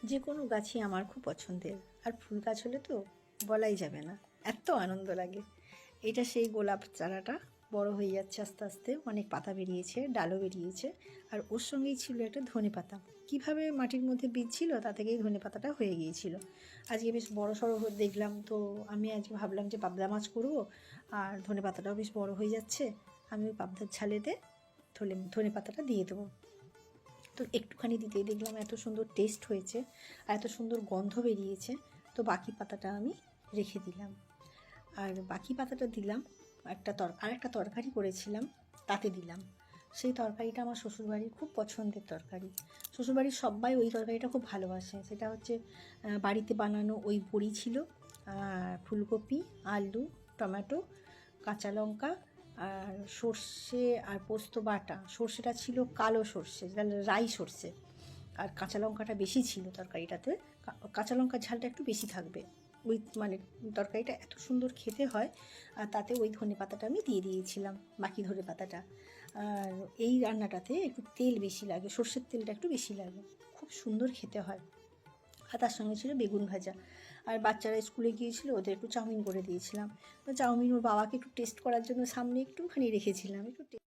যে কোনো গাছই আমার খুব পছন্দের, আর ফুল গাছ হলে তো বলাই যাবে না, এত আনন্দ লাগে। এটা সেই গোলাপ চারাটা বড় হয়ে যাচ্ছে আস্তে আস্তে, অনেক পাতা বেরিয়েছে, ডালও বেরিয়েছে। আর ওর সঙ্গেই ছিল একটা ধনেপাতা, কীভাবে মাটির মধ্যে বীজ ছিল তা থেকেই ধনেপাতাটা হয়ে গিয়েছিল। আজকে বেশ বড় সড়ো দেখলাম, তো আমি আজকে ভাবলাম যে পাবদা মাছ করবো, আর ধনেপাতাটাও বেশ বড় হয়ে যাচ্ছে, আমি ওই পাবদার ঝালেতে ধনেপাতাটা দিয়ে দেবো। তো একটুখানি দিতেই দেখলাম এত সুন্দর টেস্ট হয়েছে আর এত সুন্দর গন্ধ বেরিয়েছে। তো বাকি পাতাটা আমি রেখে দিলাম, আর বাকি পাতাটা দিলাম আরেকটা তরকারি করেছিলাম তাতে দিলাম। সেই তরকারিটা আমার শ্বশুরবাড়ির খুব পছন্দের তরকারি, শ্বশুরবাড়ির সবাই ওই তরকারিটা খুব ভালোবাসে। সেটা হচ্ছে বাড়িতে বানানো ওই বড়ি ছিল, ফুলকপি, আলু, টমেটো, কাঁচা লঙ্কা আর সর্ষে আর পোস্ত বাটা। সর্ষেটা ছিল কালো সর্ষে, যেটা রাই সর্ষে, আর কাঁচা লঙ্কাটা বেশি ছিল তরকারিটাতে। কাঁচা লঙ্কার ঝালটা একটু বেশি থাকবে, ওই মানে তরকারিটা এত সুন্দর খেতে হয়। আর তাতে ওই ধনেপাতাটা আমি দিয়ে দিয়েছিলাম, বাকি ধনেপাতাটা। আর এই রান্নাটাতে একটু তেল বেশি লাগে, সর্ষের তেলটা একটু বেশি লাগে, খুব সুন্দর খেতে হয়। আর তার সঙ্গে ছিল বেগুন ভাজা। আর বাচ্চারা স্কুলে গিয়েছিল, ওদের একটু চাউমিন করে দিয়েছিলাম। তো চাউমিন ওর বাবাকে একটু টেস্ট করার জন্য সামনে একটুখানি রেখেছিলাম, একটু